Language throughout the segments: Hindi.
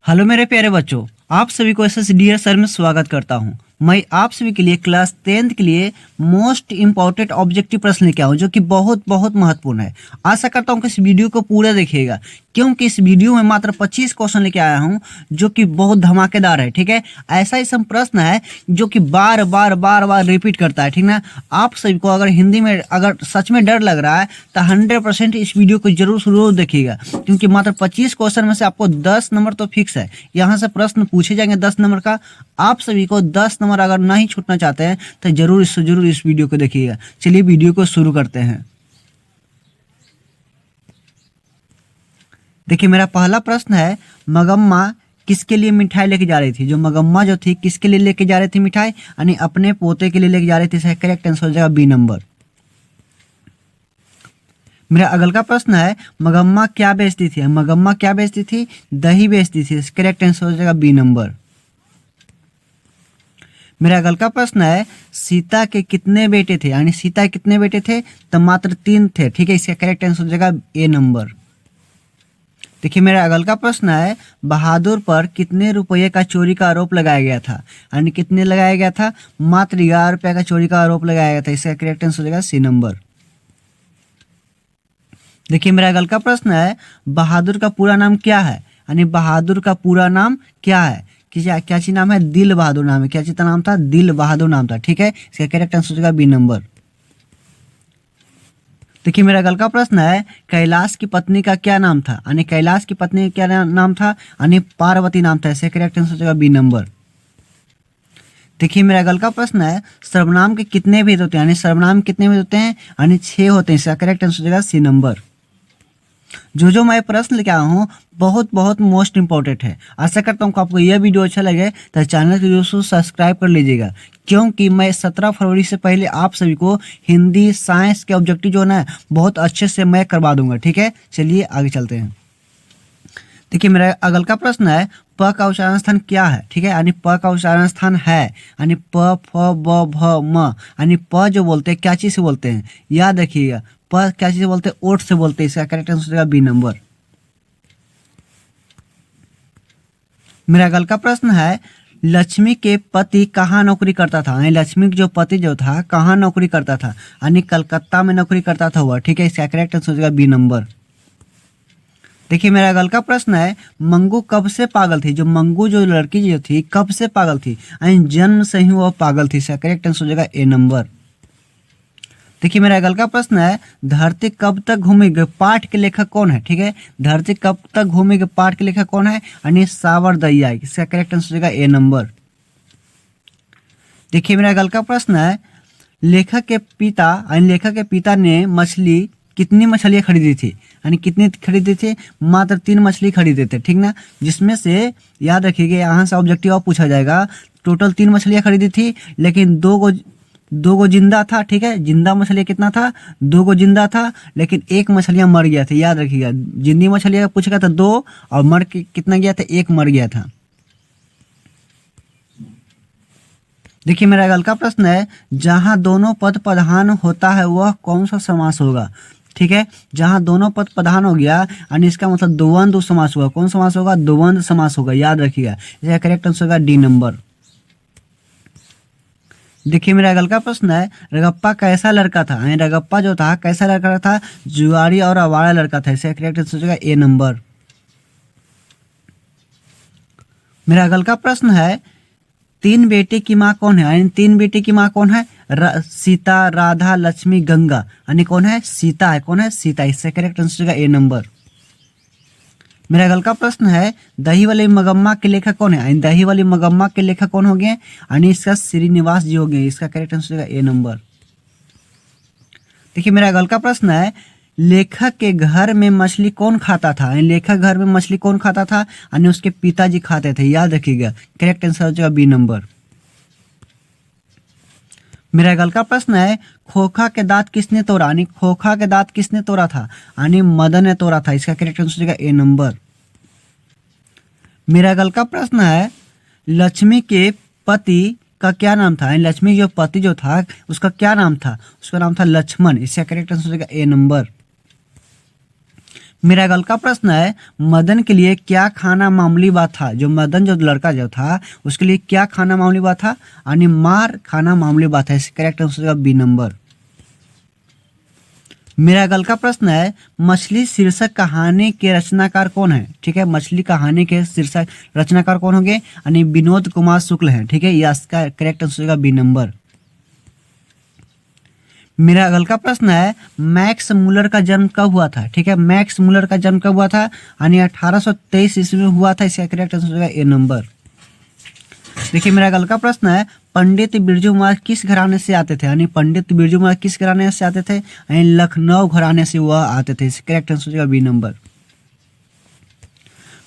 हेलो मेरे प्यारे बच्चों, आप सभी को एसएसडीआर सर में स्वागत करता हूं। मैं आप सभी के लिए क्लास 10th के लिए मोस्ट इम्पॉर्टेंट ऑब्जेक्टिव प्रश्न लेके आऊँ जो कि बहुत बहुत महत्वपूर्ण है। आशा करता हूं कि इस वीडियो को पूरा देखिएगा, क्योंकि इस वीडियो में मात्र 25 क्वेश्चन लेके आया हूं जो कि बहुत धमाकेदार है। ठीक है, ऐसा ही सब प्रश्न है जो कि बार बार रिपीट करता है। ठीक ना, आप सभी को अगर हिंदी में अगर सच में डर लग रहा है तो 100% इस वीडियो को जरूर देखिएगा, क्योंकि मात्र 25 क्वेश्चन में से आपको 10 नंबर तो फिक्स है। यहाँ से प्रश्न पूछे जाएंगे 10 नंबर का। आप सभी को 10 नंबर अगर नहीं छूटना चाहते हैं तो जरूर इस वीडियो को देखिएगा। चलिए वीडियो को शुरू करते हैं। देखिए, मेरा पहला प्रश्न है, मगम्मा किसके लिए मिठाई लेके जा रही थी। जो मगम्मा जो थी किसके लिए लेके जा रही थी मिठाई, यानी अपने पोते के लिए लेके जा रही थी। इसका करेक्ट आंसर हो जाएगा बी नंबर। मेरा अगल का प्रश्न है, मगम्मा क्या बेचती थी। मगम्मा क्या बेचती थी, दही बेचती थी। करेक्ट आंसर हो जाएगा बी नंबर। मेरा अगल का प्रश्न है, सीता के कितने बेटे थे, यानी सीता के कितने बेटे थे, तो मात्र 3 थे। ठीक है, इसका करेक्ट आंसर हो जाएगा ए नंबर। देखिए, मेरा अगल का प्रश्न है, बहादुर पर कितने रुपये का चोरी का आरोप लगाया गया था, यानी कितने लगाया गया था, मात्र 11 रुपये का चोरी का आरोप लगाया गया था। इसका करेक्ट आंसर हो जाएगा सी नंबर। देखिए, मेरा अगल का प्रश्न है, बहादुर का पूरा नाम क्या है, यानी बहादुर का पूरा नाम क्या है। क्या चीज नाम है, दिल बहादुर नाम है। क्या चीज का नाम था, दिल बहादुर नाम था। ठीक है, इसका करेक्ट आंसर हो जाएगा बी नंबर। देखिए, मेरा अगल का प्रश्न है, कैलाश की पत्नी का क्या नाम था, यानी कैलाश की पत्नी का क्या नाम था, यानी पार्वती नाम था। इसका करेक्ट आंसर हो जाएगा बी नंबर। देखिए, मेरा अगल का प्रश्न है, सर्वनाम के कितने भेद होते हैं, यानी सर्वनाम कितने भेद होते हैं, यानी 6 होते हैं। इसका करेक्ट आंसर हो जाएगा सी नंबर। जो मैं प्रश्न लेके आया हूँ बहुत मोस्ट इंपॉर्टेंट है। आशा करता हूँ कि आपको यह वीडियो अच्छा लगे तो चैनल को जरूर सब्सक्राइब कर लीजिएगा, क्योंकि मैं 17 फरवरी से पहले आप सभी को हिंदी साइंस के ऑब्जेक्टिव जो है ना बहुत अच्छे से मैं करवा दूंगा। ठीक है, चलिए आगे चलते हैं। देखिए, मेरा अगल का प्रश्न है, प का उच्चारण स्थान क्या है। ठीक है, यानी प का उच्चारण स्थान है, यानी प फ ब भ म, यानी प जो बोलते हैं क्या चीज से बोलते हैं, याद रखिएगा। प क्या चीज से बोलते हैं, ओठ से बोलते हैं। इसका करेक्ट आंसर हो जाएगा बी नंबर। मेरा अगल का प्रश्न है, लक्ष्मी के पति कहाँ नौकरी करता था, यानी लक्ष्मी के जो पति जो था कहाँ नौकरी करता था, यानी कलकत्ता में नौकरी करता था हुआ। ठीक है, इसका करेक्ट आंसर हो जाएगा बी नंबर। देखिए, मेरा अगल का प्रश्न है, मंगू कब से पागल थी। जो मंगू जो लड़की जो थी कब से पागल थी, यानी जन्म से ही वो पागल थी। इसका करेक्ट आंसर हो जाएगा ए नंबर। देखिए, मेरा अगल का प्रश्न है, धरती कब तक घूमेगी पाठ के लेखक कौन है। ठीक है, धरती कब तक घूमेगी पाठ के लेखक कौन है, यानी सावरदत्ता। इसका करेक्ट आंसर हो जाएगा ए नंबर। देखिए, मेरा अगल का प्रश्न है, लेखक के पिता यानी लेखक के पिता ने कितनी मछलियां खरीदी थी, यानी कितनी खरीदी थी, मात्र 3 मछली खरीदे थे। ठीक ना, जिसमें से याद रखिएगा यहाँ से ऑब्जेक्टिव और पूछा जाएगा। टोटल 3 मछलियां खरीदी थी, लेकिन दो गो जिंदा था। ठीक है, जिंदा मछलियां कितना था, 2 गो जिंदा था, लेकिन 1 मछलियां मर गया था। याद रखिएगा, जिंदी मछलियां पूछेगा तो 2 और मर के कितना गया था, 1 मर गया था। देखिए, मेरा अगल का प्रश्न है, जहां दोनों पद प्रधान होता है वह कौन सा समास होगा। ठीक है, जहां दोनों पद प्रधान हो गया यानी इसका मतलब द्वंद्व समास होगा। कौन समास होगा, द्वंद्व समास होगा। याद रखिएगा, इसका करेक्ट आंसर होगा डी नंबर। देखिए, मेरा अगल का प्रश्न है, रगप्पा कैसा लड़का था, यानी रगप्पा जो था कैसा लड़का था, जुआरी और आवारा लड़का था। इसका करेक्ट आंसर होगा ए नंबर। मेरा अगल का प्रश्न है, 3 बेटे की माँ कौन है, यानी 3 बेटे की माँ कौन है, सीता, राधा, लक्ष्मी, गंगा, यानी कौन है, सीता है। कौन है, सीता। इससे करेक्ट आंसर होगा ए नंबर। मेरा अगल का प्रश्न है, दही वाली मगम्मा के लेखक कौन है, यानी दही वाली मगम्मा के लेखक कौन हो गए, यानी इसका श्रीनिवास जी हो गए। इसका करेक्ट आंसर होगा ए नंबर। देखिए, मेरा अगल का प्रश्न है, लेखक के घर में मछली कौन खाता था, यानी लेखक घर में मछली कौन खाता था, यानी उसके पिताजी खाते थे। याद रखिएगा, करेक्ट आंसर हो जाएगा बी नंबर। मेरा अगल का प्रश्न है, खोखा के दांत किसने तोड़ा, यानी खोखा के दांत किसने तोड़ा था, यानी मदन ने तोड़ा था। इसका करेक्ट आंसर हो जाएगा ए नंबर। मेरा अगल का प्रश्न है, लक्ष्मी के पति का क्या नाम था, यानी लक्ष्मी जो पति जो था उसका क्या नाम था, उसका नाम था लक्ष्मण। इसका करेक्ट आंसर हो जाएगा ए नंबर। मेरा अगल का प्रश्न है, मदन के लिए क्या खाना मामूली बात था। जो मदन जो लड़का जो था उसके लिए क्या खाना मामूली बात था, यानी मार खाना मामूली बात है। करेक्ट आंसर होगा बी नंबर। मेरा अगल का प्रश्न है, मछली शीर्षक कहानी के रचनाकार कौन है। ठीक है, मछली कहानी के शीर्षक रचनाकार कौन होंगे, यानी विनोद कुमार शुक्ल हैं। ठीक है, यह इसका करेक्ट आंसर होगा बी नंबर। मेरा अगल का प्रश्न है, मैक्स मुलर का जन्म कब हुआ था। ठीक है, मैक्स मुलर का जन्म कब हुआ था, यानी 1823 ईस्वी में हुआ था। इसका करेक्ट आंसर होगा ए नंबर। देखिए मेरा अगल का प्रश्न है, पंडित बिरजू महाराज किस घराने से आते थे, यानी पंडित बिरजू महाराज किस घराने से आते थे, यानी लखनऊ घराने से वह आते थे। करेक्ट आंसर होगा बी नंबर।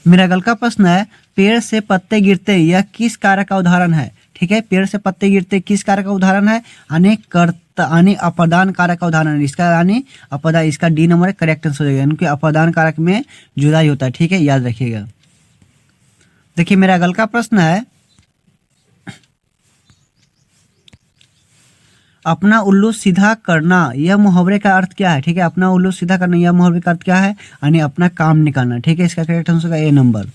मेरा अगल का प्रश्न है, पेड़ से पत्ते गिरते यह किस कारक का उदाहरण है। ठीक है, पेड़ से पत्ते गिरते किस कारक का उदाहरण है, यानी अपदान कारक का उदाहरण है। इसका यानी अपदान, इसका डी नंबर करेक्ट आंसर हो जाएगा, यानी अपदान कारक में जुदाई होता है। ठीक है, याद रखिएगा। देखिए मेरा अगल का प्रश्न है, अपना उल्लू सीधा करना यह मुहावरे का अर्थ क्या है। ठीक है, अपना उल्लू सीधा करना यह मुहावरे का अर्थ क्या है, यानी अपना काम निकालना। ठीक है, इसका करेक्ट आंसर होगा ए नंबर।